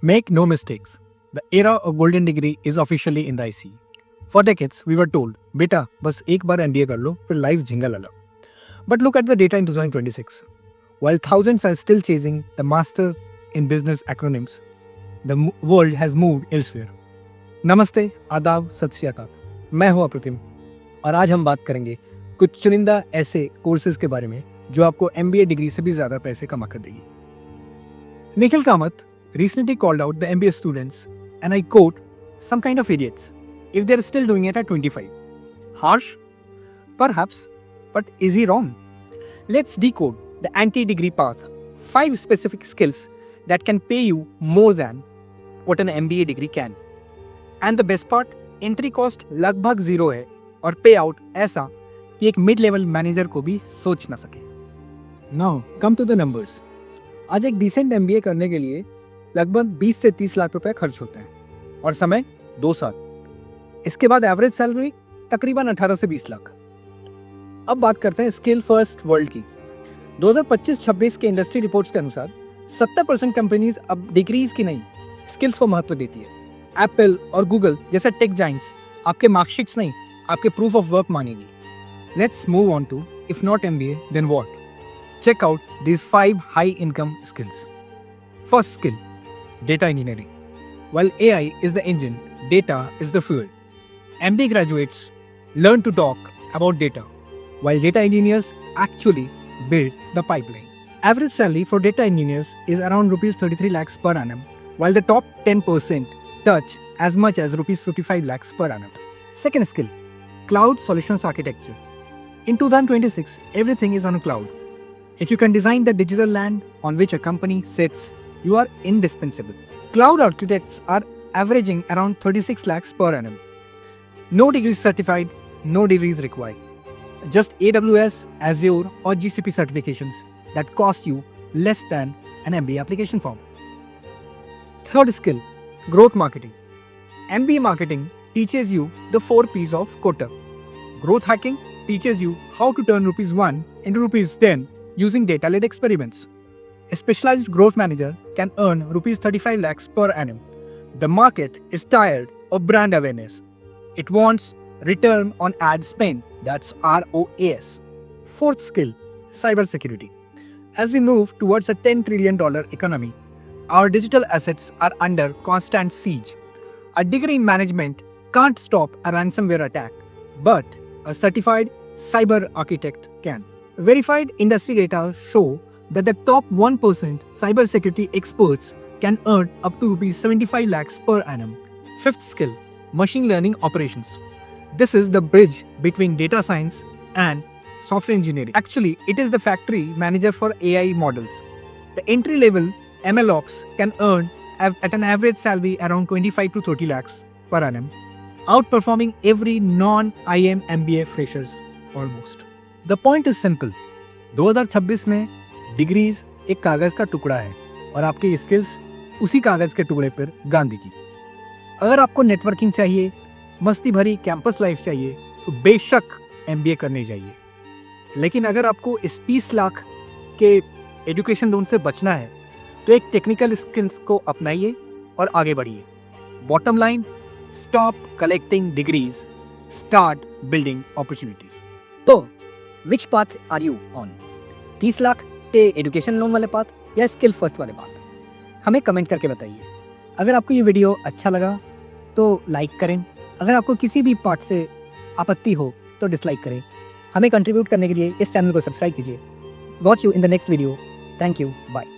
Make no mistakes, the era of golden degree is officially in the ICE. For decades, we were told, बेटा बस एक बार MBA कर लो फिर life झिंगा लगा. But look at the data in 2026. While thousands are still chasing the master in business acronyms, the world has moved elsewhere. नमस्ते, आदाब, सत श्री अकाल. मैं हूं अप्रतिम और आज हम बात करेंगे कुछ चुनिंदा ऐसे कोर्सेज के बारे में जो आपको MBA डिग्री से भी ज़्यादा पैसे कमा कर देगी. Nikhil Kamath recently called out the MBA students, and I quote, some kind of idiots, if they're still doing it at 25. Harsh? Perhaps, but is he wrong? Let's decode the anti-degree path. 5 specific skills that can pay you more than what an MBA degree can. And the best part, entry cost लगभग zero है और पे out ऐसा कि एक mid level manager को भी सोच ना सके. Now, come to the numbers. आज एक डिसेंट MBA करने के लिए लगभग 20 से 30 लाख रुपए खर्च होते हैं और समय 2 साल. इसके बाद एवरेज सैलरी तकरीबन 18 से 20 लाख. अब बात करते हैं स्किल फर्स्ट वर्ल्ड की. 2025-26 के इंडस्ट्री रिपोर्ट्स के अनुसार 70% कंपनीज अब डिग्रीज की नहीं स्किल्स को महत्व देती है. एप्पल और गूगल जैसे टेक जाइंट्स आपके मार्कशीट्स नहीं आपके प्रूफ ऑफ वर्क मांगेगी. Let's move on to if not MBA then what. Check out these 5 high-income skills. First skill, data engineering. While AI is the engine, data is the fuel. MBA graduates learn to talk about data, while data engineers actually build the pipeline. Average salary for data engineers is around rupees 33 lakhs per annum, while the top 10% touch as much as rupees 55 lakhs per annum. Second skill, cloud solutions architecture. In 2026, everything is on cloud. If you can design the digital land on which a company sits, you are indispensable. Cloud architects are averaging around 36 lakhs per annum. No degrees certified, no degrees required. Just AWS, Azure or GCP certifications that cost you less than an MBA application form. Third skill, growth marketing. MBA marketing teaches you the 4 P's of Kotha. Growth hacking teaches you how to turn rupees 1 into rupees 10 using data-led experiments. A specialized growth manager can earn rupees 35 lakhs per annum. The market is tired of brand awareness. It wants return on ad spend. That's ROAS. Fourth skill, cybersecurity. As we move towards a $10 trillion economy, our digital assets are under constant siege. A degree in management can't stop a ransomware attack, but a certified cyber architect can. Verified industry data show that the top 1% cybersecurity experts can earn up to rupees 75 lakhs per annum. Fifth skill, machine learning operations. This is the bridge between data science and software engineering. Actually, it is the factory manager for AI models. The entry-level MLOps can earn at an average salary around 25 to 30 lakhs per annum, outperforming every non-IM MBA freshers almost. The point is simple. 2026 में degrees एक कागज़ का टुकड़ा है और आपके skills उसी कागज़ के टुकड़े पर गांधी जी. अगर आपको नेटवर्किंग चाहिए, मस्ती भरी कैंपस लाइफ चाहिए तो बेशक MBA करने जाइए. लेकिन अगर आपको इस 30 लाख के एजुकेशन लोन से बचना है तो एक टेक्निकल स्किल्स को अपनाइए और आगे बढ़िए. Bottom line, stop collecting degrees, start building opportunities. तो which path are you on? 30 lakh के एजुकेशन लोन वाले पाथ या स्किल फर्स्ट वाले पाथ? हमें कमेंट करके बताइए. अगर आपको ये वीडियो अच्छा लगा तो लाइक करें. अगर आपको किसी भी पार्ट से आपत्ति हो तो डिसलाइक करें. हमें कंट्रीब्यूट करने के लिए इस चैनल को सब्सक्राइब कीजिए. Watch you in the next video. Thank you. Bye.